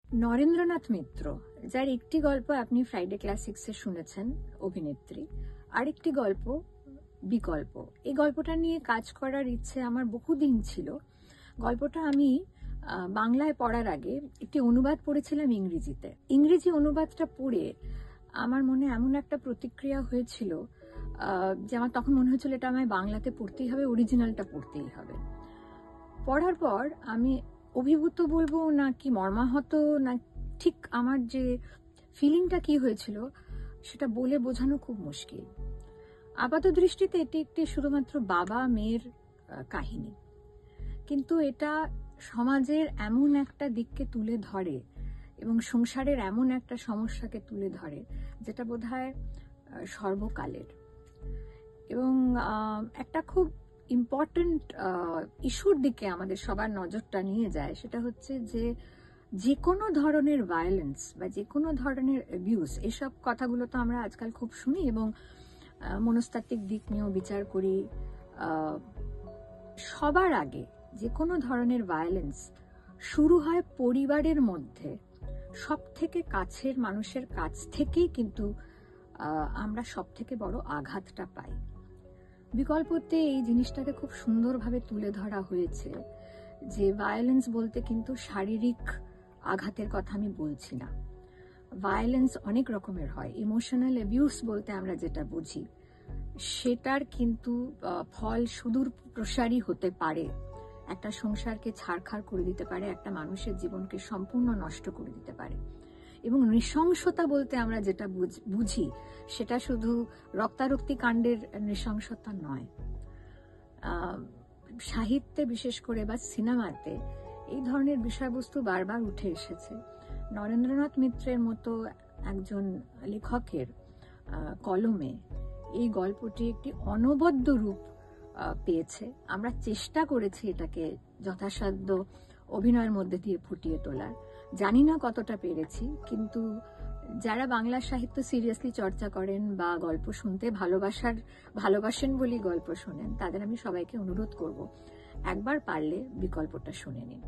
নরেন্দ্রনাথ মিত্র, যার একটি গল্প আপনি ফ্রাইডে ক্লাসিক্সে শুনেছেন, অভিনেত্রী, আরেকটি গল্প বিকল্প। এই গল্পটা নিয়ে কাজ করার ইচ্ছে আমার বহুদিন ছিল। গল্পটা আমি বাংলায় পড়ার আগে একটি অনুবাদ পড়েছিলাম ইংরেজিতে। ইংরেজি অনুবাদটা পড়ে আমার মনে এমন একটা প্রতিক্রিয়া হয়েছিল যে আমার তখন মনে হয়েছিল এটা আমায় বাংলাতে পড়তেই হবে, অরিজিনালটা পড়তেই হবে। পড়ার পর আমি অভিভূত বলবো না কি মর্মাহত, না ঠিক আমার যে ফিলিংটা কি হয়েছিল সেটা বলে বোঝানো খুব মুশকিল। আপাত দৃষ্টিতে এটি একটি শুধুমাত্র বাবা মেয়ের কাহিনী, কিন্তু এটা সমাজের এমন একটা দিককে তুলে ধরে এবং সংসারের এমন একটা সমস্যাকে তুলে ধরে যেটা বোধহয় সর্বকালের, এবং একটা খুব ইম্পর্টেন্ট ইস্যুর দিকে আমাদের সবার নজরটা নিয়ে যায়। সেটা হচ্ছে যে কোনো ধরনের ভায়োলেন্স বা যে কোনো ধরনের অ্যাবিউজ, এসব কথাগুলো তো আমরা আজকাল খুব শুনি এবং মনস্তাত্ত্বিক দিক নিয়েও বিচার করি। সবার আগে যে কোনো ধরনের ভায়োলেন্স শুরু হয় পরিবারের মধ্যে, সব থেকে কাছের মানুষের কাছ থেকেই কিন্তু আমরা সব থেকে বড় আঘাতটা পাই। বিকল্পতে এই জিনিসটাকে খুব সুন্দরভাবে তুলে ধরা হয়েছে যে ভায়োলেন্স বলতে কিন্তু শারীরিক আঘাতের কথা আমি বলছি না। ভায়োলেন্স অনেক রকমের হয়। ইমোশনাল অ্যাবিউস বলতে আমরা যেটা বুঝি সেটার কিন্তু ফল সুদূর প্রসারী হতে পারে, একটা সংসারকে ছাড়খাড় করে দিতে পারে, একটা মানুষের জীবনকে সম্পূর্ণ নষ্ট করে দিতে পারে। এবং নৃশংসতা বলতে আমরা যেটা বুঝি সেটা শুধু রক্তারক্তি কাণ্ডের নৃশংসতা নয়। সাহিত্যে বিশেষ করে বা সিনেমাতে এই ধরনের বিষয়বস্তু বারবার উঠে এসেছে। নরেন্দ্রনাথ মিত্রের মতো একজন লেখকের কলমে এই গল্পটি একটি অনবদ্য রূপ পেয়েছে। আমরা চেষ্টা করেছি এটাকে যথাসাধ্য অভিনয়ের মধ্যে দিয়ে ফুটিয়ে তোলার। জানি না কতটা পেরেছি, কিন্তু যারা বাংলা সাহিত্য সিরিয়াসলি চর্চা করেন বা গল্প শুনতে ভালোবাসেন বলেই গল্প শোনেন, তাদের আমি সবাইকে অনুরোধ করব একবার পারলে বিকল্পটা শুনে নিন।